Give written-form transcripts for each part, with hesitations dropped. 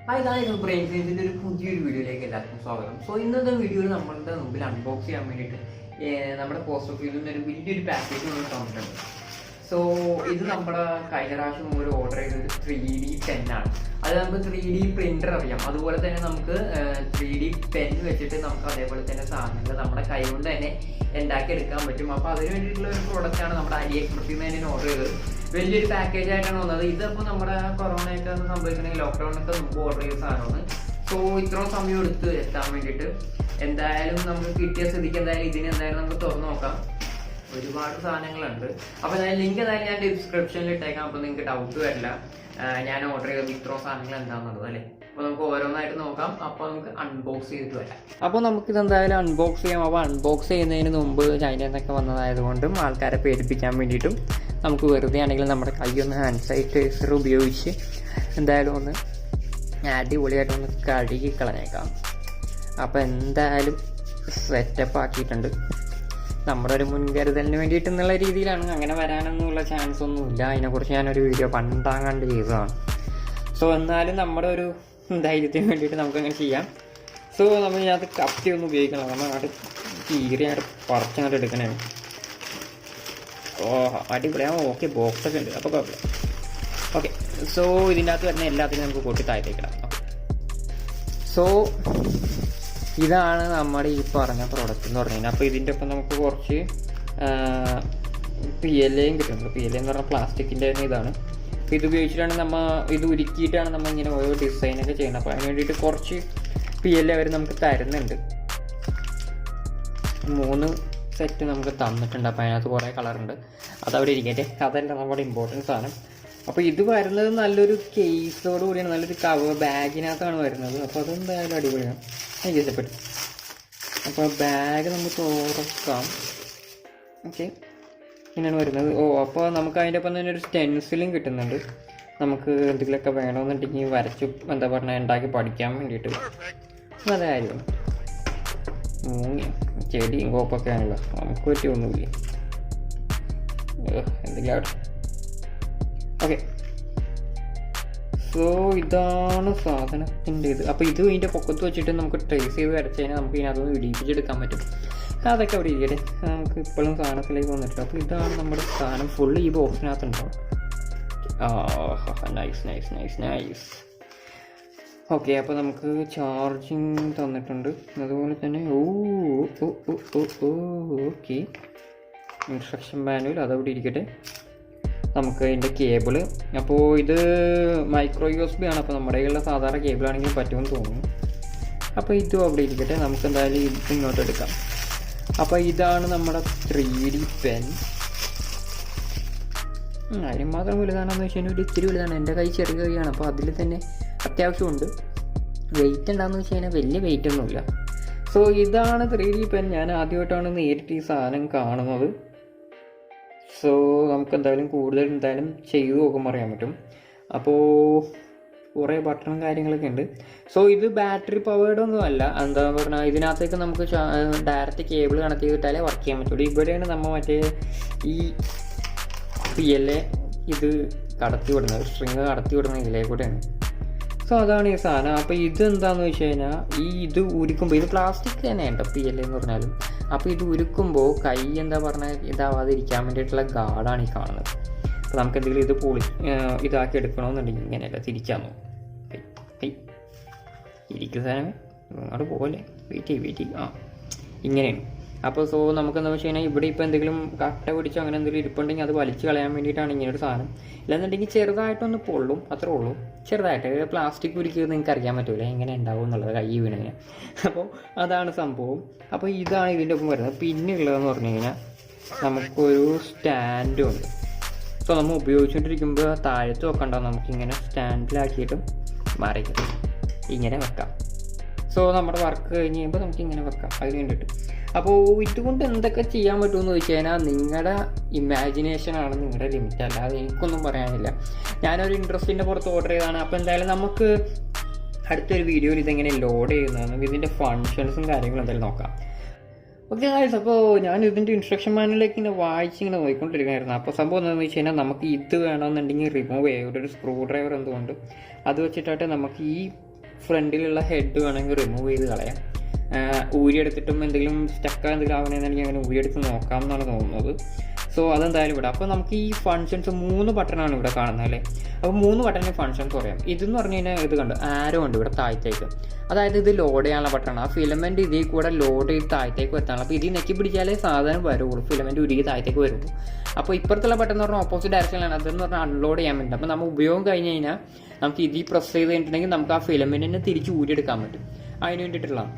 Hi guys, ഇതിൻ്റെ ഒരു പുതിയൊരു വീഡിയോയിലേക്ക് എല്ലാവർക്കും സ്വാഗതം. സോ ഇന്നത്തെ വീഡിയോയിൽ നമ്മളുടെ മുമ്പിൽ അൺബോക്സ് ചെയ്യാൻ വേണ്ടിയിട്ട് നമ്മുടെ പോസ്റ്റ് ഓഫീസിൽ നിന്ന് ഒരു വലിയൊരു പാക്കേജ് നമ്മൾ തന്നിട്ടുണ്ട്. സോ ഇത് നമ്മുടെ കഴിഞ്ഞ പ്രാവശ്യം നമ്മൾ ഓർഡർ ചെയ്തത് 3D പെന്നാണ്. അത് നമുക്ക് 3D പ്രിൻ്റർ അറിയാം, അതുപോലെ തന്നെ നമുക്ക് 3D പെൻ വെച്ചിട്ട് നമുക്ക് അതേപോലെ തന്നെ സാധനങ്ങൾ നമ്മുടെ കൈ കൊണ്ട് തന്നെ ഉണ്ടാക്കിയെടുക്കാൻ പറ്റും. അപ്പോൾ അതിന് വേണ്ടിയിട്ടുള്ള ഒരു പ്രോഡക്റ്റാണ് നമ്മുടെ AliExpress തന്നെ ഓർഡർ ചെയ്തത്. വലിയൊരു പാക്കേജ് ആയിട്ടാണ് വന്നത്. ഇതിപ്പോൾ നമ്മുടെ കൊറോണയൊക്കെ സംഭവിക്കണമെങ്കിൽ ലോക്ക്ഡൗണിനൊക്കെ മുമ്പ് ഓർഡർ ചെയ്ത സാധനമാണ്. സോ ഇത്രയും സമയം എടുത്ത് എത്താൻ വേണ്ടിയിട്ട് എന്തായാലും നമുക്ക് കിട്ടിയ സ്ഥിതിക്ക് എന്തായാലും ഇതിന് എന്തായാലും നമുക്ക് തുറന്നു നോക്കാം. ഒരുപാട് സാധനങ്ങളുണ്ട്. അപ്പോൾ ലിങ്ക് എന്തായാലും ഞാൻ ഡിസ്ക്രിപ്ഷനിൽ ഇട്ടേക്കാം. അപ്പോൾ നിങ്ങൾക്ക് ഡൗട്ട് വരില്ല ഞാൻ ഓർഡർ ചെയ്ത ഇത്രയും സാധനങ്ങൾ എന്താണെന്നുള്ളത് അല്ലേ. അപ്പോൾ നമുക്ക് ഓരോന്നായിട്ട് നോക്കാം. അപ്പോൾ നമുക്ക് അൺബോക്സ് ചെയ്തിട്ട് വരാം. അപ്പോൾ നമുക്കിത് എന്തായാലും അൺബോക്സ് ചെയ്യാം. അപ്പോൾ അൺബോക്സ് ചെയ്യുന്നതിന് മുമ്പ് ചൈനയിൽ നിന്നൊക്കെ വന്നതായതുകൊണ്ടും ആൾക്കാരെ പേടിപ്പിക്കാൻ വേണ്ടിയിട്ടും നമുക്ക് വെറുതെ ആണെങ്കിലും നമ്മുടെ കൈയൊന്ന് ഹാൻഡ് സാനിറ്റൈസർ ഉപയോഗിച്ച് എന്തായാലും ഒന്ന് അടിപൊളിയായിട്ടൊന്ന് കഴുകി കളഞ്ഞേക്കാം. അപ്പോൾ എന്തായാലും സെറ്റപ്പ് ആക്കിയിട്ടുണ്ട്. നമ്മുടെ ഒരു മുൻകരുതലിന് വേണ്ടിയിട്ടെന്നുള്ള രീതിയിലാണ്. അങ്ങനെ വരാനൊന്നുമുള്ള ചാൻസ് ഒന്നുമില്ല. അതിനെക്കുറിച്ച് ഞാനൊരു വീഡിയോ പണ്ടാങ്ങാണ്ട് ചെയ്തതാണ്. സോ എന്നാലും നമ്മുടെ ഒരു ധൈര്യത്തിന് വേണ്ടിയിട്ട് നമുക്കങ്ങനെ ചെയ്യാം. സോ നമ്മൾ ഇതിനകത്ത് കത്തി ഒന്നും ഉപയോഗിക്കണം. നമ്മൾ അങ്ങോട്ട് കീറിയായിട്ട് പറിച്ചങ്ങോട്ട് എടുക്കണേ. അടിപൊളിയാണ്. ഓക്കെ, ബോക്സൊക്കെ ഉണ്ട്, അപ്പോൾ കുഴപ്പമില്ല. ഓക്കെ, സോ ഇതിൻ്റെ അകത്ത് വരുന്ന എല്ലാത്തിനും നമുക്ക് കൂട്ടി താഴത്തേക്കിടാം. സോ ഇതാണ് നമ്മുടെ ഈ പറഞ്ഞ പ്രോഡക്റ്റ് എന്ന് പറഞ്ഞു കഴിഞ്ഞാൽ. അപ്പോൾ ഇതിൻ്റെ ഒപ്പം നമുക്ക് കുറച്ച് PLA കിട്ടുന്നുണ്ട്. PLA എന്ന് പറഞ്ഞാൽ പ്ലാസ്റ്റിക്കിൻ്റെ ഇതാണ്. അപ്പോൾ ഇത് ഉപയോഗിച്ചിട്ടാണ് ഇത് ഉരുക്കിയിട്ടാണ് നമ്മൾ ഇങ്ങനെ ഓരോ ഡിസൈനൊക്കെ ചെയ്യുന്നത്. അപ്പോൾ അതിന് വേണ്ടിയിട്ട് കുറച്ച് PLA അവർ നമുക്ക് തരുന്നുണ്ട്. 3 സെറ്റ് നമുക്ക് തന്നിട്ടുണ്ട്. അപ്പോൾ അതിനകത്ത് കുറേ കളറുണ്ട്. അതവിടെ ഇരിക്കട്ടെ, അതല്ല നമ്മുടെ ഇമ്പോർട്ടൻറ്റ് സാധനം. അപ്പോൾ ഇത് വരുന്നത് നല്ലൊരു കേസോട് കൂടിയാണ്, നല്ലൊരു കവർ ബാഗിനകത്താണ് വരുന്നത്. അപ്പോൾ അതെന്തായാലും അടിപൊളിയാണ്, എനിക്ക് ഇഷ്ടപ്പെട്ടു. അപ്പോൾ ബാഗ് നമുക്ക് തുറക്കാം. ഓക്കെ, ഇങ്ങനെയാണ് വരുന്നത്. അപ്പോൾ നമുക്ക് അതിൻ്റെ ഒപ്പം തന്നെ ഒരു സ്റ്റെൻസിലും കിട്ടുന്നുണ്ട്. നമുക്ക് എന്തെങ്കിലുമൊക്കെ വേണമെന്നുണ്ടെങ്കിൽ വരച്ച് എന്താ പറയുക ഉണ്ടാക്കി പഠിക്കാൻ വേണ്ടിയിട്ട് നല്ല കാര്യമാണ്. ചെടിയും കോപ്പൊക്കെ ആണല്ലോ, നമുക്ക് പറ്റിയൊന്നുമില്ല. എന്തെങ്കിലും അവിടെ. ഓക്കെ, സോ ഇതാണ് സാധനത്തിൻ്റെ ഇത്. അപ്പോൾ ഇത് ഇതിൻ്റെ പൊക്കത്ത് വെച്ചിട്ട് നമുക്ക് ട്രേസ് ചെയ്ത് വരച്ച് കഴിഞ്ഞാൽ നമുക്ക് ഇതിനകത്തൊന്ന് ഇടിപ്പിച്ചെടുക്കാൻ പറ്റും. അതൊക്കെ അവിടെ ഇരിക്കട്ടെ, നമുക്ക് ഇപ്പോഴും സാധനത്തിലേക്ക് വന്നിട്ടില്ല. അപ്പോൾ ഇതാണ് നമ്മുടെ സാധനം. ഫുള്ള് ഈ ബോക്സിനകത്തുണ്ടാവും. Nice nice nice nice. Okay, അപ്പോൾ നമുക്ക് ചാർജിങ് തന്നിട്ടുണ്ട്. അതുപോലെ തന്നെ ഓക്കെ, ഇൻസ്ട്രക്ഷൻ മാനുവൽ അതവിടെ ഇരിക്കട്ടെ. നമുക്ക് അതിൻ്റെ കേബിള്, അപ്പോൾ ഇത് മൈക്രോ USB ആണ്. അപ്പോൾ നമ്മുടെ കയ്യിലുള്ള സാധാരണ കേബിളാണെങ്കിൽ പറ്റുമെന്ന് തോന്നുന്നു. അപ്പോൾ ഇതും അവിടെ ഇരിക്കട്ടെ. നമുക്ക് എന്തായാലും ഇത് ഇങ്ങോട്ട് എടുക്കാം. അപ്പോൾ ഇതാണ് നമ്മുടെ 3D പെൻ. അതിന് മാത്രം വലുതാണെന്ന് വെച്ച് കഴിഞ്ഞാൽ ഒരു ഇത്തിരി വലുതാണ്. എൻ്റെ കൈ ചെറിയ കൈയാണ്, അപ്പോൾ അതിൽ തന്നെ അത്യാവശ്യമുണ്ട്. വെയിറ്റ് ഉണ്ടാകുന്ന വെച്ച് കഴിഞ്ഞാൽ വലിയ വെയിറ്റ് ഒന്നുമില്ല. സോ ഇതാണ് 3D പെൻ. ഞാൻ ആദ്യമായിട്ടാണ് നേരിട്ട് ഈ സാധനം കാണുന്നത്. സോ നമുക്ക് എന്തായാലും കൂടുതൽ എന്തായാലും ചെയ്തു നോക്കുമ്പോൾ അറിയാൻ പറ്റും. അപ്പോൾ കുറേ ബട്ടണും കാര്യങ്ങളൊക്കെ ഉണ്ട്. സോ ഇത് ബാറ്ററി പവേർഡ് ഒന്നും അല്ല. എന്താ പറഞ്ഞാൽ ഇതിനകത്തേക്ക് നമുക്ക് ഡയറക്റ്റ് കേബിൾ കണക്ട് ചെയ്തിട്ടാലേ വർക്ക് ചെയ്യാൻ പറ്റുള്ളൂ. ഇവിടെയാണ് നമ്മൾ മറ്റേ ഈ PLA ഇത് കടത്തി വിടുന്നത്, സ്ട്രിങ് കടത്തി വിടുന്നത് ഇതിലേക്കൂടെയാണ്. സോ അതാണ് ഈ സാധനം. അപ്പോൾ ഇത് എന്താണെന്ന് വെച്ച് കഴിഞ്ഞാൽ ഇത് ഉരുക്കുമ്പോൾ ഇത് പ്ലാസ്റ്റിക് തന്നെയാണ് PLA എന്ന് പറഞ്ഞാലും. അപ്പോൾ ഇത് ഉരുക്കുമ്പോൾ കൈ എന്താ പറഞ്ഞാൽ ഇതാവാതിരിക്കാൻ വേണ്ടിയിട്ടുള്ള ഗാർഡാണ് ഈ കാണുന്നത്. അപ്പോൾ നമുക്ക് എന്തെങ്കിലും ഇത് ഇതാക്കി എടുക്കണമെന്നുണ്ടെങ്കിൽ ഇങ്ങനെയല്ല, തിരിച്ചാന്നോ ഇരിക്കുന്ന സാധനം അങ്ങോട്ട് പോലെ വെയിറ്റ് ഇങ്ങനെയാണ്. അപ്പോൾ സോ നമുക്കെന്താ വെച്ച് കഴിഞ്ഞാൽ ഇവിടെ ഇപ്പോൾ എന്തെങ്കിലും കട്ട പിടിച്ചോ അങ്ങനെ എന്തെങ്കിലും ഇരിപ്പുണ്ടെങ്കിൽ അത് വലിച്ച് കളയാൻ വേണ്ടിയിട്ടാണ് ഇങ്ങനൊരു സാധനം. ഇല്ലെന്നുണ്ടെങ്കിൽ ചെറുതായിട്ടൊന്ന് പൊള്ളും, അത്രേ ഉള്ളൂ. ചെറുതായിട്ട് പ്ലാസ്റ്റിക് ഉരുക്കിയത് നിങ്ങൾക്ക് അറിയാൻ പറ്റില്ല എങ്ങനെ ഉണ്ടാവും എന്നുള്ളത് കൈ വീണതിന്. അപ്പോൾ അതാണ് സംഭവം. അപ്പോൾ ഇതാണ് ഇതിൻ്റെ ഒപ്പം വരുന്നത്. പിന്നെ ഉള്ളതെന്ന് പറഞ്ഞു കഴിഞ്ഞാൽ നമുക്കൊരു സ്റ്റാൻഡും ഉണ്ട്. സോ നമ്മൾ ഉപയോഗിച്ചുകൊണ്ടിരിക്കുമ്പോൾ താഴത്ത് വെക്കണ്ട, നമുക്കിങ്ങനെ സ്റ്റാൻഡിലാക്കിയിട്ട് മാറിക്കും ഇങ്ങനെ വെക്കാം. സോ നമ്മുടെ വർക്ക് കഴിഞ്ഞ് കഴിയുമ്പോൾ നമുക്ക് ഇങ്ങനെ വെക്കാം അതിന് വേണ്ടിയിട്ട്. അപ്പോൾ ഇതുകൊണ്ട് എന്തൊക്കെ ചെയ്യാൻ പറ്റുമെന്ന് ചോദിച്ചു കഴിഞ്ഞാൽ നിങ്ങളുടെ ഇമാജിനേഷനാണ് നിങ്ങളുടെ ലിമിറ്റ്, അല്ലാതെ എനിക്കൊന്നും പറയാനില്ല. ഞാനൊരു ഇൻട്രസ്റ്റിൻ്റെ പുറത്ത് ഓർഡർ ചെയ്തതാണ്. അപ്പോൾ എന്തായാലും നമുക്ക് അടുത്തൊരു വീഡിയോയിൽ ഇതെങ്ങനെ ലോഡ് ചെയ്യുന്നതെന്നും ഇതിൻ്റെ ഫങ്ഷൻസും കാര്യങ്ങളും എന്തായാലും നോക്കാം. ഓക്കെ ഗൈസ്, അപ്പോൾ ഞാൻ ഇതിൻ്റെ ഇൻസ്ട്രക്ഷൻ മാനുവലിലേക്ക് ഇങ്ങനെ വായിച്ചിങ്ങനെ നോക്കിക്കൊണ്ടിരിക്കുകയായിരുന്നു. അപ്പോൾ സംഭവം എന്താണെന്ന് വെച്ച് കഴിഞ്ഞാൽ നമുക്ക് ഇത് വേണമെന്നുണ്ടെങ്കിൽ റിമൂവ് ചെയ്യാം. ഇവിടെ ഒരു സ്ക്രൂ ഡ്രൈവർ എന്തുകൊണ്ട് അത് വെച്ചിട്ടായിട്ട് നമുക്ക് ഈ ഫ്രണ്ടിലുള്ള ഹെഡ് വേണമെങ്കിൽ റിമൂവ് ചെയ്ത് കളയാം. ഊരിയെടുത്തിട്ടും എന്തെങ്കിലും സ്റ്റക്ക് എന്തെങ്കിലും ആവണമെന്നുണ്ടെങ്കിൽ അങ്ങനെ ഊരിയെടുത്ത് നോക്കാം എന്നാണ് തോന്നുന്നത്. സോ അതെന്തായാലും ഇവിടെ. അപ്പോൾ നമുക്ക് ഈ ഫങ്ഷൻസ് 3 ബട്ടണാണ് ഇവിടെ കാണുന്നത് അല്ലേ. അപ്പോൾ 3 ബട്ടണിന് ഫങ്ഷൻസ് പറയാം. ഇതെന്ന് പറഞ്ഞു കഴിഞ്ഞാൽ ഇത് കണ്ട് ആരോ ഉണ്ട് ഇവിടെ താഴത്തേക്ക്, അതായത് ഇത് ലോഡ് ചെയ്യാനുള്ള ബട്ടണാണ്. ആ ഫിലമെൻറ്റ് ഇതിൽ കൂടെ ലോഡ് ചെയ്ത് താഴത്തേക്ക് എത്താനുള്ള. അപ്പോൾ ഇതിൽ നെക്കി പിടിച്ചാലേ സാധനം വരുള്ളൂ, ഫിലമെൻറ്റ് ഉരുകി താഴത്തേക്ക് വരുള്ളൂ. അപ്പോൾ ഇപ്പുറത്തുള്ള ബട്ടൺ എന്ന് പറഞ്ഞാൽ ഓപ്പോസിറ്റ് ഡയറക്ഷനിലാണ്, അതെന്ന് പറഞ്ഞാൽ അൺലോഡ് ചെയ്യാൻ വേണ്ടി. അപ്പോൾ നമ്മൾ ഉപയോഗം കഴിഞ്ഞ് കഴിഞ്ഞാൽ നമുക്ക് ഇതിൽ പ്രസ് ചെയ്ത് കഴിഞ്ഞിട്ടുണ്ടെങ്കിൽ നമുക്ക് ആ ഫിലമെൻറ്റിനെ തിരിച്ച് ഊരിയെടുക്കാൻ പറ്റും. അതിന് വേണ്ടിയിട്ടുള്ളതാണ്.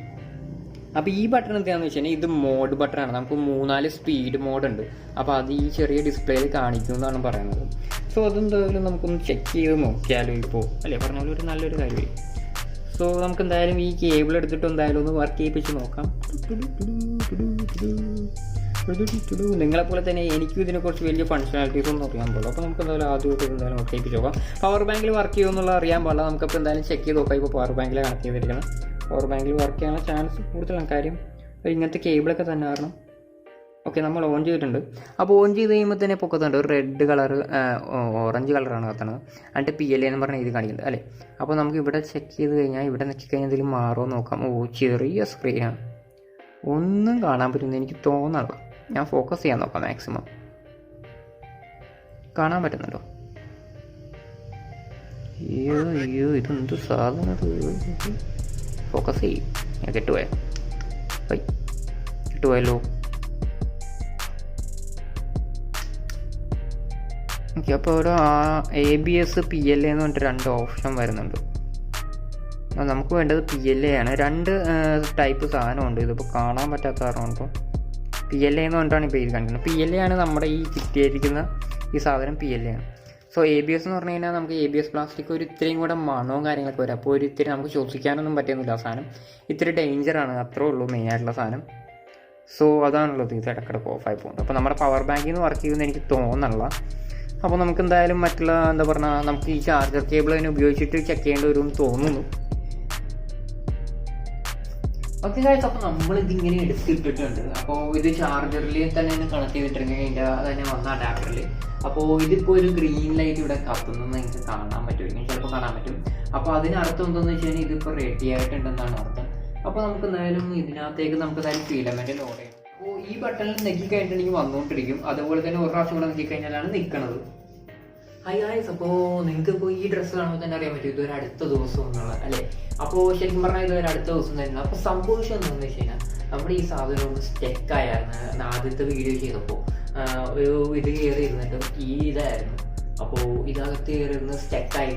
അപ്പോൾ ഈ ബട്ടൺ എന്താണെന്ന് വെച്ച് കഴിഞ്ഞാൽ ഇത് മോഡ് ബട്ടണാണ്. നമുക്ക് 3-4 സ്പീഡ് മോഡ് ഉണ്ട്. അപ്പോൾ അത് ഈ ചെറിയ ഡിസ്പ്ലേയിൽ കാണിക്കും എന്നാണ് പറയുന്നത്. സോ അതെന്തായാലും നമുക്കൊന്ന് ചെക്ക് ചെയ്ത് നോക്കിയാലോ ഇപ്പോൾ അല്ലേ, പറഞ്ഞാലും ഒരു നല്ലൊരു കാര്യമായി. സോ നമുക്ക് എന്തായാലും ഈ കേബിൾ എടുത്തിട്ട് എന്തായാലും ഒന്ന് വർക്ക് ചെയ്യിപ്പിച്ച് നോക്കാം. നിങ്ങളെപ്പോലെ തന്നെ എനിക്കും ഇതിനെക്കുറിച്ച് വലിയ ഫങ്ഷനാലിറ്റീസ് ഒന്നും അറിയാൻ പാടില്ല. അപ്പോൾ നമുക്ക് എന്തായാലും ആദ്യമായിട്ട് എന്തായാലും വർക്ക് ചെയ്യിപ്പിച്ച് നോക്കാം. പവർ ബാങ്കിൽ വർക്ക് ചെയ്യുമെന്നുള്ള അറിയാൻ പാടില്ല. നമുക്കപ്പോൾ എന്തായാലും ചെക്ക് ചെയ്ത് നോക്കാം. ഇപ്പോൾ പവർ ബാങ്കിൽ കണക്ട് ചെയ്തിരിക്കണം. പവർ ബാങ്കിൽ വർക്ക് ചെയ്യാനുള്ള ചാൻസ് കൂടുതലാണ്. കാര്യം ഇങ്ങനത്തെ കേബിളൊക്കെ തന്നെ കാരണം. ഓക്കെ, നമ്മൾ ഓൺ ചെയ്തിട്ടുണ്ട്. അപ്പോൾ ഓൺ ചെയ്ത് കഴിയുമ്പോൾ തന്നെ പൊക്കത്തുണ്ട് ഒരു റെഡ് കളർ, ഓറഞ്ച് കളറാണ് കത്തണത്. എന്നിട്ട് PLA എന്ന് പറഞ്ഞാൽ ഇത് കാണിക്കുന്നുണ്ട് അല്ലേ. അപ്പോൾ നമുക്ക് ഇവിടെ ചെക്ക് ചെയ്ത് കഴിഞ്ഞാൽ ഇവിടെ നോക്കിക്കഴിഞ്ഞാൽ എന്തെങ്കിലും മാറുമോ നോക്കാം. ചെറിയ സ്ക്രീനാണ്, ഒന്നും കാണാൻ പറ്റുമെന്ന് എനിക്ക് തോന്നണം. ഞാൻ ഫോക്കസ് ചെയ്യാൻ നോക്കാം മാക്സിമം. കാണാൻ പറ്റുന്നുണ്ടോ? അയ്യോ ഇതെന്ത് സാധനം. ഫോക്കസ് ചെയ്യും. ഞാൻ കിട്ടുപോയല്ലോ. ഓക്കെ, അപ്പോൾ ഇവിടെ ABS PLA എന്ന് പറഞ്ഞിട്ട് 2 ഓപ്ഷൻ വരുന്നുണ്ട്. നമുക്ക് വേണ്ടത് PLA ആണ്. 2 ടൈപ്പ് സാധനമുണ്ട്. ഇതിപ്പോൾ കാണാൻ പറ്റാത്ത കാരണം ഇപ്പോൾ PLA എന്ന് പറഞ്ഞിട്ടാണ് ഇപ്പോൾ ഇത് കാണിക്കുന്നത്. PLA ആണ് നമ്മുടെ ഈ കിട്ടിയിരിക്കുന്ന ഈ സാധനം PLA ആണ്. സോ ABS എന്ന് പറഞ്ഞു കഴിഞ്ഞാൽ നമുക്ക് ABS പ്ലാസ്റ്റിക് ഒരു ഇത്രയും കൂടെ മണവും കാര്യങ്ങളൊക്കെ വരും. അപ്പോൾ ഒരു ഇത്തിരി നമുക്ക് ശ്വസിക്കാനൊന്നും പറ്റുന്നില്ല. ആ സാധനം ഇത്തിരി ഡേഞ്ചറാണ്, അത്രേ ഉള്ളൂ മെയിനായിട്ടുള്ള സാധനം. സോ അതാണുള്ളത്. ഇത് ഇടക്കിടക്ക് ഓഫായി പോകുന്നത്. അപ്പോൾ നമ്മുടെ പവർ ബാങ്കിൽ നിന്ന് വർക്ക് ചെയ്യുമെന്ന് എനിക്ക് തോന്നണില്ല. അപ്പോൾ നമുക്ക് എന്തായാലും മറ്റുള്ള എന്താ പറഞ്ഞാൽ നമുക്ക് ഈ ചാർജർ കേബിൾ തന്നെ ഉപയോഗിച്ചിട്ട് ചെക്ക് ചെയ്യേണ്ടി വരുമെന്ന് തോന്നുന്നു. ഓക്കെ ഗൈസ്, അപ്പോൾ നമ്മളിതിങ്ങനെ എടുത്തിട്ടിട്ടുണ്ട്. അപ്പോൾ ഇത് ചാർജറിൽ തന്നെ കണക്ട് ചെയ്തിട്ടുണ്ടെങ്കിൽ അതിൻ്റെ തന്നെ വന്ന അഡാപ്റ്ററിൽ. അപ്പോൾ ഇതിപ്പോൾ ഒരു ഗ്രീൻ ലൈറ്റ് ഇവിടെ കത്തുന്നത് നിങ്ങൾക്ക് കാണാൻ പറ്റുമായിരിക്കും, ചിലപ്പോൾ കാണാൻ പറ്റും. അപ്പോൾ അതിനർത്ഥം എന്താണെന്ന് വെച്ച് കഴിഞ്ഞാൽ ഇതിപ്പോൾ റെഡി ആയിട്ടുണ്ടെന്നാണ് അർത്ഥം. അപ്പോൾ നമുക്ക് എന്തായാലും ഇതിനകത്തേക്ക് നമുക്ക് എന്തായാലും ഫിലമെൻറ്റ് ലോഡ് ചെയ്യണം. അപ്പോൾ ഈ ബട്ടണിൽ നെക്കി കഴിഞ്ഞിട്ടുണ്ടെങ്കിൽ വന്നുകൊണ്ടിരിക്കും. അതുപോലെ തന്നെ ഒരു പ്രാവശ്യം കൂടെ നെക്കി കഴിഞ്ഞാലാണ് നിൽക്കുന്നത്. ഹായ് ഗൈസ്, അപ്പോൾ നിങ്ങൾക്ക് ഇപ്പോൾ ഈ ഡ്രസ്സ് കാണുമ്പോൾ തന്നെ അറിയാൻ പറ്റും ഇതൊരു അടുത്ത ദിവസം എന്നുള്ള അല്ലേ. അപ്പോൾ ശരിക്കും പറഞ്ഞാൽ ഇതൊരു അടുത്ത ദിവസം തന്നെ. അപ്പോൾ സംഭവിച്ചത് എന്താണെന്ന് വെച്ച് കഴിഞ്ഞാൽ നമ്മുടെ ഈ സാധനം ഒന്ന് സ്റ്റെക്കായിരുന്നു. ആദ്യത്തെ വീഡിയോ ചെയ്തപ്പോൾ ഒരു ഇത് കയറി ഇരുന്നിട്ടും ഈ ഇതായിരുന്നു. അപ്പോൾ ഇതകത്ത് കയറി ഇരുന്ന് സ്റ്റെക്കായി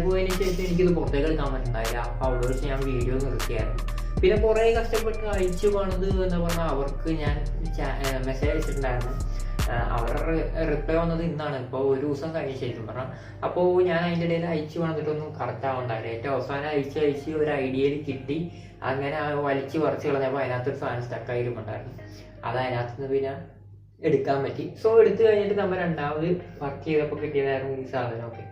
പോയതിന് ശേഷം എനിക്കിത് പുറത്തേക്ക് എടുക്കാൻ പറ്റുന്നുണ്ടായില്ല. അപ്പോൾ അവിടെ വെച്ച് ഞാൻ വീഡിയോ നിർത്തിയായിരുന്നു. പിന്നെ കുറേ കഷ്ടപ്പെട്ട് അയച്ചു പോണത് എന്താ പറഞ്ഞാൽ അവർക്ക് ഞാൻ മെസ്സേജ് അയച്ചിട്ടുണ്ടായിരുന്നു. അവരുടെ റിപ്ലൈ വന്നത് ഇന്നാണ്, ഇപ്പോൾ ഒരു ദിവസം കഴിഞ്ഞ് ശരിക്കും പറഞ്ഞാൽ. അപ്പോൾ ഞാൻ അതിൻ്റെ ഇടയിൽ അയച്ചു വന്നിട്ടൊന്നും കറക്റ്റ് ആവണ്ടായില്ല. ഏറ്റവും അവസാനം അയച്ച് ഒരു ഐഡിയയിൽ കിട്ടി. അങ്ങനെ വലിച്ച് പറിച്ച് കളഞ്ഞപ്പോൾ അതിനകത്തൊരു സാധനം സ്റ്റക്കായിട്ടുണ്ടായിരുന്നു. അത് അതിനകത്ത് നിന്ന് പിന്നെ എടുക്കാൻ പറ്റി. സോ എടുത്തു കഴിഞ്ഞിട്ട് നമ്മൾ രണ്ടാമത് വർക്ക് ചെയ്തപ്പോൾ കിട്ടിയതായിരുന്നു ഈ സാധനമൊക്കെ.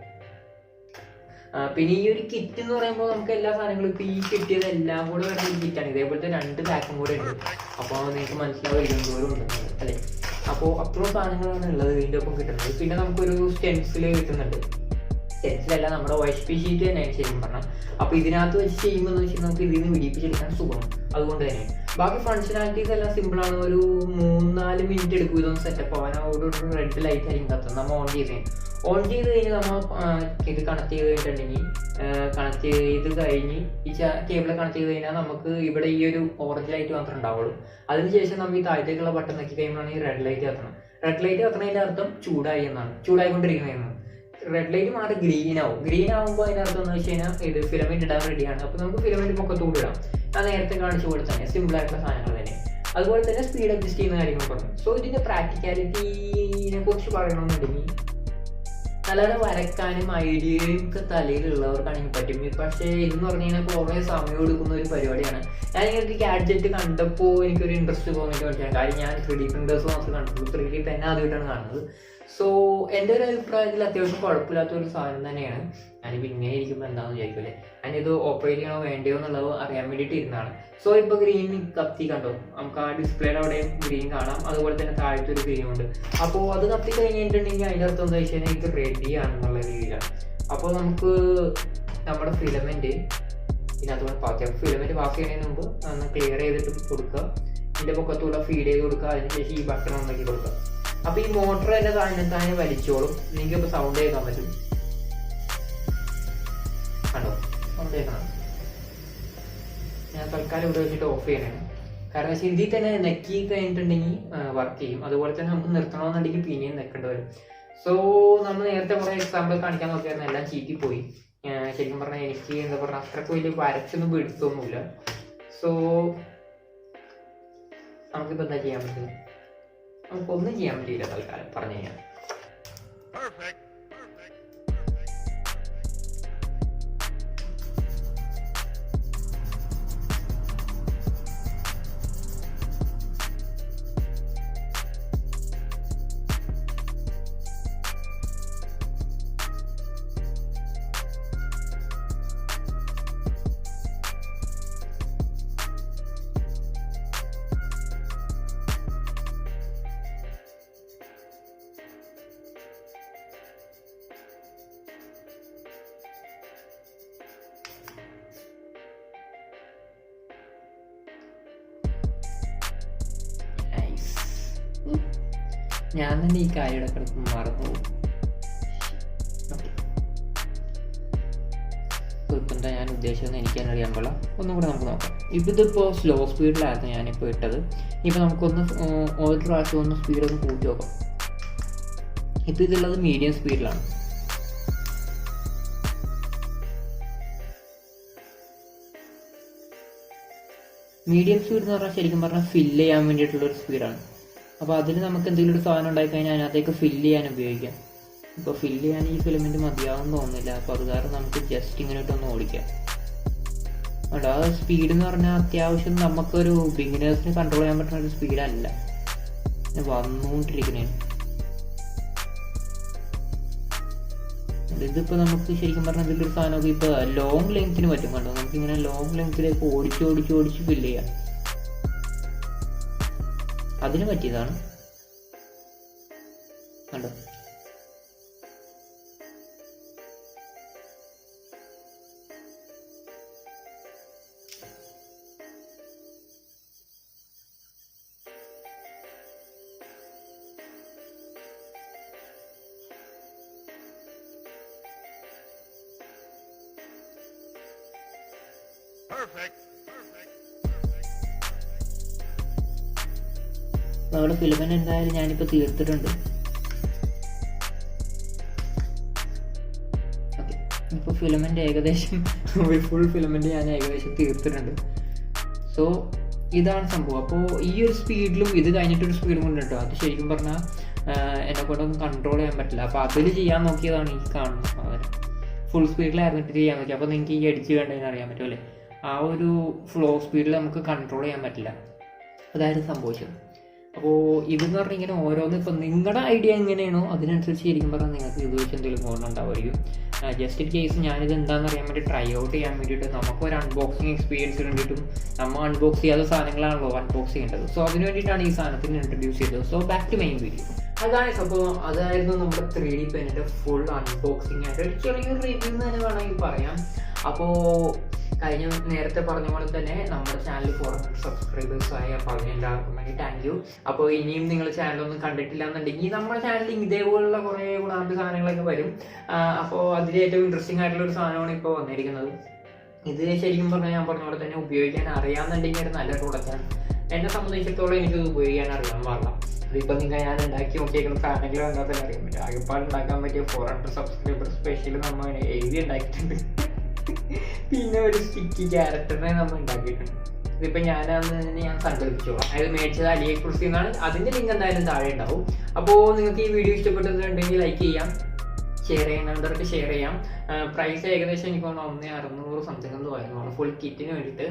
പിന്നെ ഈ ഒരു കിറ്റ് എന്ന് പറയുമ്പോൾ നമുക്ക് എല്ലാ സാധനങ്ങളും ഇപ്പോൾ ഈ കിട്ടിയത് എല്ലാം കൂടെ വരുന്ന ഒരു കിറ്റാണ്. ഇതേപോലത്തെ 2 പാക്കും കൂടെ ഉണ്ട്. അപ്പോൾ നിങ്ങൾക്ക് മനസ്സിലാവും എന്തോരം ഉണ്ടെന്നത് അല്ലേ. അപ്പോൾ അത്രയും സാധനങ്ങളാണ് ഉള്ളത് ഇതിൻ്റെ ഒപ്പം കിട്ടുന്നത്. പിന്നെ നമുക്കൊരു സ്റ്റെൻസിൽ കിട്ടുന്നുണ്ട്. സ്റ്റെൻസിലല്ല, നമ്മുടെ OHP ഷീറ്റ് തന്നെയാണ് ശരിക്കും പറഞ്ഞാൽ. അപ്പോൾ ഇതിനകത്ത് വെച്ച് ചെയ്യുമ്പോൾ വെച്ചാൽ നമുക്ക് ഇതിൽ നിന്ന് വിടിപ്പിച്ചെടുക്കാൻ സുഖമാണ്. അതുകൊണ്ട് തന്നെ ബാക്കി ഫങ്ഷനാലിറ്റീസ് എല്ലാം സിമ്പിളാണ്. ഒരു 3-4 മിനിറ്റ് എടുക്കും ഇതൊന്ന് സെറ്റപ്പ് ആവാൻ. ഒരു റെഡ് ലൈറ്റ് ആയിരിക്കും കത്തുന്നത്. നമ്മൾ ഓൺ ചെയ്ത് കഴിഞ്ഞ് നമ്മൾ ഇത് കണക്ട് ചെയ്ത് കഴിഞ്ഞിട്ടുണ്ടെങ്കിൽ കണക്ട് ചെയ്ത് കഴിഞ്ഞ് ഈ കേബിൾ കണക്ട് ചെയ്ത് കഴിഞ്ഞാൽ നമുക്ക് ഇവിടെ ഈ ഒരു ഓറഞ്ച് ലൈറ്റ് മാത്രമേ ഉണ്ടാവുള്ളൂ. അതിനുശേഷം നമ്മൾ ഈ താഴത്തേക്കുള്ള ബട്ടൺ നോക്കി കഴിയുമ്പോഴാണ് ഈ റെഡ് ലൈറ്റ് കത്തണം. റെഡ് ലൈറ്റ് കത്തണതിൻ്റെ അർത്ഥം ചൂടായി എന്നാണ്, ചൂടായിക്കൊണ്ടിരിക്കുന്നതെന്നാണ്. റെഡ് ലൈറ്റ് മാറി ഗ്രീൻ ആവുമ്പോൾ അതിൻ്റെ അർത്ഥം എന്ന് വെച്ച് കഴിഞ്ഞാൽ ഇത് ഫിലമെന്റ് ഇടാൻ റെഡിയാണ്. അപ്പോൾ നമുക്ക് ഫിലമെന്റ് പൊക്കത്തോട് ഇടാം. ഞാൻ നേരത്തെ കാണിച്ചു കൊടുത്തന്നെ സിമ്പിൾ ആയിട്ടുള്ള സാധനങ്ങൾ തന്നെ. അതുപോലെ തന്നെ സ്പീഡ് അഡ്ജസ്റ്റ് ചെയ്യുന്ന കാര്യങ്ങൾ പറഞ്ഞു. സോ ഇതിന്റെ പ്രാക്ടിക്കാലിറ്റിനെ കുറിച്ച് പറയണമെന്നുണ്ടെങ്കിൽ നല്ലപോലെ വരക്കാനും ഐഡിയയും ഒക്കെ തലയിലുള്ളവർക്കാണെങ്കിൽ പറ്റും. പക്ഷേ ഇതെന്ന് പറഞ്ഞു കഴിഞ്ഞാൽ കുറേ സമയം എടുക്കുന്ന ഒരു പരിപാടിയാണ്. ഞാൻ ഇങ്ങനത്തെ ഗാഡ്ജറ്റ് കണ്ടപ്പോൾ എനിക്കൊരു ഇൻട്രസ്റ്റ് തോന്നിയിട്ട് പഠിച്ചാണ്. കാര്യം ഞാൻ 3D പ്രിന്റേഴ്സ് മാത്രമേ കണ്ടിട്ടുള്ളൂ. 3D തന്നെ ആദ്യമായിട്ടാണ് കാണുന്നത്. സോ എൻ്റെ ഒരു അഭിപ്രായത്തിൽ അത്യാവശ്യം കുഴപ്പമില്ലാത്ത ഒരു സാധനം തന്നെയാണ്. ഞാനിപ്പോൾ ഇങ്ങനെ ഇരിക്കുമ്പോൾ എന്താണെന്ന് വിചാരിക്കില്ലേ, ഞാനിത് ഓപ്പറേറ്റ് ചെയ്യണോ വേണ്ടയോ എന്നുള്ളത് അറിയാൻ വേണ്ടിയിട്ട് ഇരുന്നതാണ്. സോ ഇപ്പോൾ ഗ്രീൻ കത്തി കണ്ടോ, നമുക്ക് ആ ഡിസ്പ്ലേയുടെ അവിടെയും ഗ്രീൻ കാണാം. അതുപോലെ തന്നെ താഴത്തെ ഒരു ഗ്രീൻ ഉണ്ട്. അപ്പോൾ അത് കത്തി കഴിഞ്ഞിട്ടുണ്ടെങ്കിൽ അതിൻ്റെ അർത്ഥം എന്താ വെച്ച് കഴിഞ്ഞാൽ ഇത് റെഡി ആണെന്നുള്ള രീതിയിലാണ്. അപ്പോൾ നമുക്ക് നമ്മുടെ ഫിലമെൻറ്റ് ഇതിനകത്തോടെ പാസ് ചെയ്യാം. ഫിലമെൻറ്റ് പാസ് ചെയ്യുന്നതിന് മുമ്പ് ഒന്ന് ക്ലിയർ ചെയ്തിട്ട് കൊടുക്കുക. ഇതിൻ്റെ പൊക്കത്തൂടെ ഫീഡ് ചെയ്ത് കൊടുക്കുക. അതിനുശേഷം ഈ ബട്ടൺ ഉണ്ടാക്കി കൊടുക്കുക. അപ്പോൾ ഈ മോട്ടർ തന്നെ താനെ വലിച്ചോളും. നിങ്ങൾക്ക് ഇപ്പോൾ സൗണ്ട് കേൾക്കാൻ പറ്റും. കണ്ടോ, സൗണ്ട് കേൾക്കണം. ഞാൻ തൽക്കാലം ഇവിടെ വെച്ചിട്ട് ഓഫ് ചെയ്യണേ. കാരണം വെച്ചാൽ ഇതിൽ തന്നെ നെക്കി കഴിഞ്ഞിട്ടുണ്ടെങ്കിൽ വർക്ക് ചെയ്യും. അതുപോലെ തന്നെ നമുക്ക് നിർത്തണമെന്നുണ്ടെങ്കിൽ പിന്നെയും നിൽക്കേണ്ടി വരും. സോ നമ്മൾ നേരത്തെ കുറേ എക്സാമ്പിൾ കാണിക്കാൻ നോക്കിയായിരുന്നു, എല്ലാം ചീറ്റിപ്പോയി. ശരിക്കും പറഞ്ഞാൽ എനിക്ക് എന്താ പറയുക അത്രയ്ക്ക് വലിയ വരച്ചൊന്നും പിടുത്തൊന്നുമില്ല. സോ നമുക്കിപ്പോൾ എന്താ ചെയ്യാൻ പറ്റും? നമുക്കൊന്നും ചെയ്യാൻ പറ്റില്ല തൽക്കാലം പറഞ്ഞു കഴിഞ്ഞാൽ. ഞാൻ തന്നെ ഈ കാര്യം കിടക്കും മറന്നു പോകും. ഇപ്പം എന്താ ഞാൻ ഉദ്ദേശിച്ചതെന്ന് എനിക്ക് തന്നെ അറിയാൻ പാടില്ല. ഒന്നും കൂടെ നമുക്ക് നോക്കാം. ഇതിപ്പോൾ സ്ലോ സ്പീഡിലായിരുന്നു ഞാനിപ്പോൾ ഇട്ടത്. ഇപ്പം നമുക്കൊന്ന് ഒരു പ്രാവശ്യം ഒന്ന് സ്പീഡൊന്ന് കൂട്ടി നോക്കാം. ഇപ്പം ഇതുള്ളത് മീഡിയം സ്പീഡിലാണ്. മീഡിയം സ്പീഡ് എന്ന് പറഞ്ഞാൽ ശരിക്കും പറഞ്ഞാൽ ഫില്ല് ചെയ്യാൻ വേണ്ടിയിട്ടുള്ളൊരു സ്പീഡാണ്. അപ്പോൾ അതിന് നമുക്ക് എന്തെങ്കിലും ഒരു സാധനം ഉണ്ടായിക്കഴിഞ്ഞാൽ അതിനകത്തേക്ക് ഫില്ല് ചെയ്യാൻ ഉപയോഗിക്കാം. ഇപ്പോൾ ഫില്ല് ചെയ്യാൻ ഈ ഫിലമെൻറ്റ് മതിയാവും തോന്നുന്നില്ല. അപ്പോൾ അത് കാരണം നമുക്ക് ജസ്റ്റ് ഇങ്ങനെ ഇട്ടൊന്ന് ഓടിക്കാം. അതുകൊണ്ട് ആ സ്പീഡ് എന്ന് പറഞ്ഞാൽ അത്യാവശ്യം നമുക്കൊരു ബിഗിനേഴ്സിന് കൺട്രോൾ ചെയ്യാൻ പറ്റുന്ന ഒരു സ്പീഡല്ല, വന്നുകൊണ്ടിരിക്കുന്നതാണ്. ഇതിപ്പോൾ നമുക്ക് ശരിക്കും പറഞ്ഞാൽ ഇതിലൊരു സാധനമൊക്കെ ഇപ്പോൾ ലോങ് ലെങ്ത്തിന് പറ്റും. കണ്ടോ, നമുക്കിങ്ങനെ ലോങ് ലെങ്ത്തിലേക്ക് ഓടിച്ച് ഫില്ല് ചെയ്യാം. അതിന് പറ്റിയതാണ്. കണ്ടോ, നമ്മുടെ ഫിലമെന്റ് എന്തായാലും ഞാനിപ്പോൾ തീർത്തിട്ടുണ്ട്. ഓക്കെ, ഇപ്പോൾ ഫിലമെന്റ് ഏകദേശം ഫുൾ ഫിലമെന്റ് ഞാൻ ഏകദേശം തീർത്തിട്ടുണ്ട്. സോ ഇതാണ് സംഭവം. അപ്പോൾ ഈ ഒരു സ്പീഡിലും ഇത് കഴിഞ്ഞിട്ടൊരു സ്പീഡും കൊണ്ട് കേട്ടോ, അത് ശരിക്കും പറഞ്ഞാൽ എന്നെ കൊണ്ടൊന്നും കൺട്രോൾ ചെയ്യാൻ പറ്റില്ല. അപ്പോൾ അതിൽ ചെയ്യാൻ നോക്കിയതാണ് ഈ കാണുന്നത്. ഫുൾ സ്പീഡിലായിരുന്നിട്ട് ചെയ്യാൻ നോക്കി. അപ്പോൾ നിങ്ങൾക്ക് ഈ അടിച്ച് കണ്ടതിന് അറിയാൻ പറ്റും അല്ലേ, ആ ഒരു ഫ്ലോ സ്പീഡിൽ നമുക്ക് കൺട്രോൾ ചെയ്യാൻ പറ്റില്ല. അതായിരുന്നു സംഭവിച്ചത്. അപ്പോൾ ഇതെന്ന് പറഞ്ഞാൽ ഇങ്ങനെ ഓരോന്ന് ഇപ്പോൾ നിങ്ങളുടെ ഐഡിയ എങ്ങനെയാണോ അതിനനുസരിച്ച് ശരിക്കും പറഞ്ഞാൽ നിങ്ങൾക്ക് ഇത് വെച്ച് എന്തെങ്കിലും ഗുണമുണ്ടാവുമായിരിക്കും. ജസ്റ്റ് ഇൻ കേസ് ഞാനിത് എന്താണെന്ന് അറിയാൻ വേണ്ടി ട്രൈ ഔട്ട് ചെയ്യാൻ വേണ്ടിയിട്ട് നമുക്കൊരു അൺബോക്സിങ് എക്സ്പീരിയൻസ് വേണ്ടിയിട്ടും നമ്മൾ അൺബോക്സ് ചെയ്യാത്ത സാധനങ്ങളാണല്ലോ അൺബോക്സ് ചെയ്യേണ്ടത്. സോ അതിന് വേണ്ടിയിട്ടാണ് ഈ സാധനത്തിന് ഇൻട്രൊഡ്യൂസ് ചെയ്തത്. So back to main video. അപ്പോൾ അതായിരുന്നു നമ്മുടെ 3D പെന്നിൻ്റെ ഫുൾ അൺബോക്സിങ് ആയിട്ട് ഒരു ചെറിയൊരു റിവ്യൂ എന്ന് തന്നെ വേണമെങ്കിൽ പറയാം. അപ്പോൾ കഴിഞ്ഞ നേരത്തെ പറഞ്ഞ പോലെ തന്നെ നമ്മുടെ ചാനൽ 400 സബ്സ്ക്രൈബേഴ്സായി. അപ്പോൾ അതിന് എല്ലാവർക്കും വേണ്ടി താങ്ക് യു. അപ്പോൾ ഇനിയും നിങ്ങൾ ചാനലൊന്നും കണ്ടിട്ടില്ല എന്നുണ്ടെങ്കിൽ നമ്മുടെ ചാനലിൽ ഇതേപോലുള്ള കുറേ ഗുണാന്ത സാധനങ്ങളൊക്കെ വരും. അപ്പോൾ അതിൽ ഏറ്റവും ഇൻട്രസ്റ്റിംഗ് ആയിട്ടുള്ള ഒരു സാധനമാണ് ഇപ്പോൾ വന്നിരിക്കുന്നത്. ഇത് ശരിക്കും പറഞ്ഞാൽ ഞാൻ പറഞ്ഞ പോലെ തന്നെ ഉപയോഗിക്കാൻ അറിയാമെന്നുണ്ടെങ്കിൽ ഒരു നല്ല പ്രോഡക്റ്റാണ്. എന്നെ സംബന്ധിച്ചിടത്തോളം എനിക്കത് ഉപയോഗിക്കാൻ അറിയാൻ പാടില്ല. അതിപ്പോൾ ഞാൻ ഉണ്ടാക്കി നോക്കിയേക്കുന്ന സാധനങ്ങൾ എന്താ തന്നെ അറിയാൻ പറ്റും. ആകെപ്പാട് ഉണ്ടാക്കാൻ പറ്റിയ 400 സബ്സ്ക്രൈബർ സ്പെഷ്യൽ നമ്മൾ എഴുതി ഉണ്ടാക്കിയിട്ടുണ്ട്. പിന്നെ ഒരു സ്റ്റിക്കി ക്യാരക്ടറിനെ നമ്മൾ ഉണ്ടാക്കിയിട്ടുണ്ട്. ഇതിപ്പോൾ ഞാൻ സങ്കല്പിച്ചോളാം. അത് മേടിച്ചത് അലിയെക്കുറിച്ച് എന്നാണ്. അതിൻ്റെ ലിങ്ക് എന്തായാലും താഴെ ഉണ്ടാവും. അപ്പോൾ നിങ്ങൾക്ക് ഈ വീഡിയോ ഇഷ്ടപ്പെട്ടതുണ്ടെങ്കിൽ ലൈക്ക് ചെയ്യാം, ഷെയർ ചെയ്യുന്നവർക്ക് ഷെയർ ചെയ്യാം. പ്രൈസ് ഏകദേശം എനിക്ക് തോന്നുന്നു 1600 സംതിങ് എന്തോ ആയിരുന്നു ഫുൾ കിറ്റിന് വേണ്ടിയിട്ട്.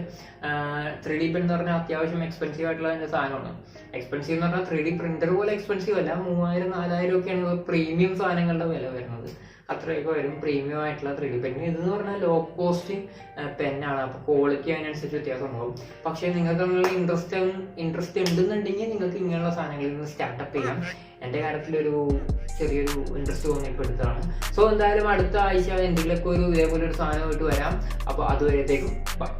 3D പെൻ എന്ന് പറഞ്ഞാൽ അത്യാവശ്യം എക്സ്പെൻസീവ് ആയിട്ടുള്ള സാധനമാണ്. എക്സ്പെൻസീവ് എന്ന് പറഞ്ഞാൽ 3D പ്രിന്റർ പോലെ എക്സ്പെൻസീവ് അല്ല. 3000-4000 ഒക്കെയാണ് പ്രീമിയം സാധനങ്ങളുടെ വില വരുന്നത്. അത്രയൊക്കെ വരും പ്രീമിയം ആയിട്ടുള്ള 3D പെൻ. ഇതെന്ന് പറഞ്ഞാൽ ലോ കോസ്റ്റ് പെന്നാണ്. അപ്പോൾ ക്വാളിറ്റി അതിനനുസരിച്ച് വ്യത്യാസം ഉണ്ടാവും. പക്ഷേ നിങ്ങൾക്ക് ഇൻട്രസ്റ്റ് ഉണ്ടെന്നുണ്ടെങ്കിൽ നിങ്ങൾക്ക് ഇങ്ങനെയുള്ള സാധനങ്ങളിൽ നിന്ന് സ്റ്റാർട്ടപ്പ് ചെയ്യാം. എൻ്റെ കാര്യത്തിലൊരു ചെറിയൊരു ഇൻട്രസ്റ്റ് തോന്നിയപ്പോൾ എടുത്തതാണ്. സോ എന്തായാലും അടുത്ത ആഴ്ച എന്തെങ്കിലുമൊക്കെ ഒരു ഇതേപോലെ ഒരു സാധനമായിട്ട് വരാം. അപ്പോൾ അതുവരത്തേക്കും ബൈ.